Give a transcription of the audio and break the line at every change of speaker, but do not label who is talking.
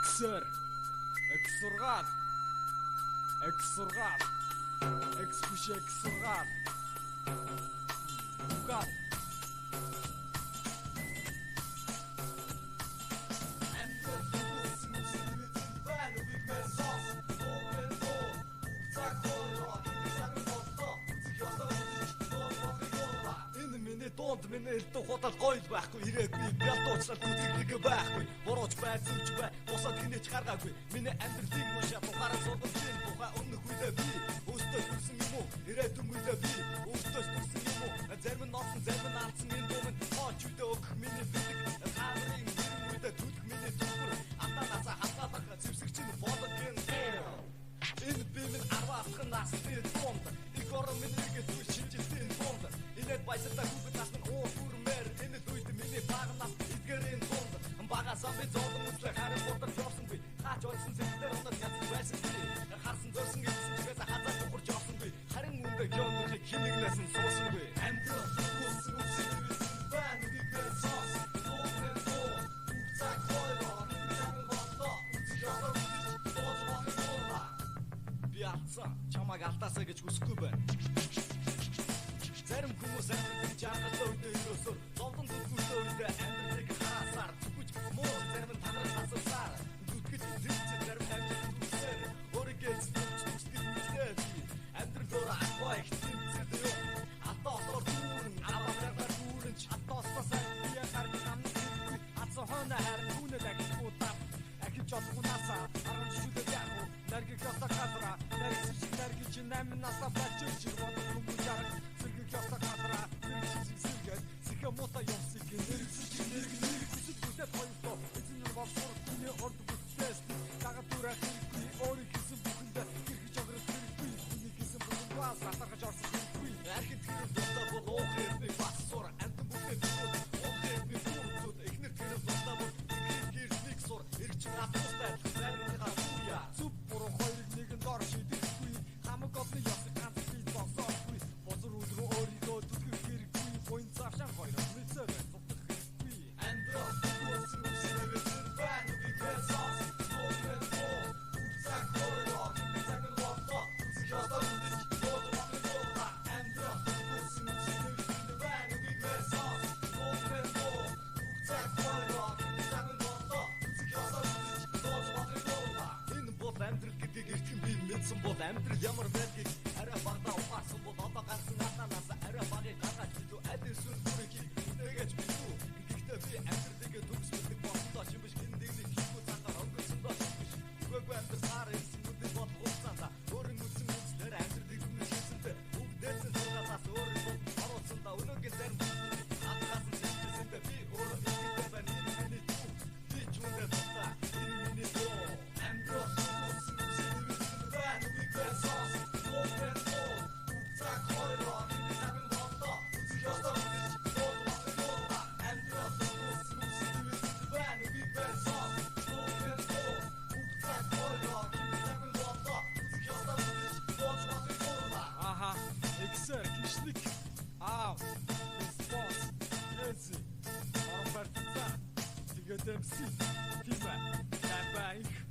Эксер, эксургал, эксургал, экспуш эксургал, гал. Донд миний элдв худал гоё байхгүй ирээгүй бялдуучлаад үтгэдэг байхгүй борооч бай зүвч бай босоод гинэж гаргаагүй миний амьдралын мушаа тухаараа сургуулийн тухай өмнөх үедээ би өөртөө төрсөн юм уу ирээдүйн үедээ би өөртөө төрсөн юм уу зарим нь носон зарим нь алдсан энэ дүмэн хооч үедээ өгөх миний бэлэг хаарын ирэн үедээ төлөх миний төлбөр атаанасаа хатгаалах зэвсэгч нь болгогийн энэ бимэн арваасхан насны дунд их орон миний гэж шинжилтийн дунд инээд баясалтай хүүхэд нас нь уу хүрмээр энэ дүйд миний багнаас эдгэрийн дунд бага самби зовлон үзлээ харин бодор жорсонгүй хаач ойсон зэвлэр онод язсан байсан би харсан зөрсөн гэсэн чигээс хазаа тухарч орсонгүй харин үндэ геоныг хинэгнээс нь суусангүй амтрал үсэн үсэн бан дикэр сос тохрен то цак хойро чамд бодто үзчихээр би алцсан чамаг алдаасаа гэж хүсэхгүй байна. Зарим хүмүүс амьдралын жаргалтай үедээ өрөөсөөр зовлон зүтгэвтэй үедээ амьдралыг хаасаар зүгж муу зарим нь танаар хасалсаар зүтгэж зэлцээ зарим амжилт үзсээр өөрийгөө зүтгэж үзлээ амьдралоор ахваа их зэлцээ юу атаа отоор дүүрэн аваагаар дүүрэн атаастасаа бие харж хамт атсан хоноо харин үнэт ахихгүй тав ахиж олгонаасаа арган шүлээ яг наргийг хатаа хатра наргийг нэмэн насаа бачиж бодох юм jarg сэргийг хатаа хатра сэргийг сика мота ёсик нэрэг хүсэж бүтэт хоёроо эзэн болсоор түүний орд бүтэс дагатура хэрэггүй өөрийн гэсэн бүхэндээ хэрхэж огрох хэрэггүй түүний гэсэн бүхэн бас атаргаж орсон хэрэггүй архит хэрэг болоо бол оохэрний бассуур амтан бүтэт оохэрний сүрүүд эхнэр хэрэг болоо бол гэрсник сур эргэж авахтай заримгаа үя зүг буруу хоёрыг нэгэнд ор шидэхгүй хамаг одны ёсыг ганц би босоохгүй бозор өдрөө өөрийгөө түтгэх хэрэггүй буйн цаашаа хоёроо мэдсээр зүтгэх хэрэггүй амдраа үсэн үсэн бан үгээр сос тохрен то цак хойро цак болто үзчихээр амдраа үсэн бан үгээр сос тохрен то цак хойро цак болто энэ бол амьдрал гэдгийг эрхэм би мэдсэн бол амьдрал ямар байдгийг арай багтаа ухаарсан бол одоо гарсан атанаас арай багыг гаргаж илүү адилсүн бүрийг нэгэж битүү гэхдээ би амьдралыг төгсгөх болсоо чимш гиндэгний хийхгүй цагаар өнгөрсөндөө чимш үгүй амьдрал ирсэн үгүй бол хугацаанда өөрийн үсэн үзлэр амьдралыг хүншилсэнтэй үгдээсэн цагаас өөрийн оруулсандаа өнөөгийн зарим хатгасан зэвсэндээ би өөрөө ихтэй байна миний дүү би чүндэ тата миний дүү амьдрал Эксер, кишлик, ав, спос, эзи, арбартца, тигэдэмси, тима, табаих.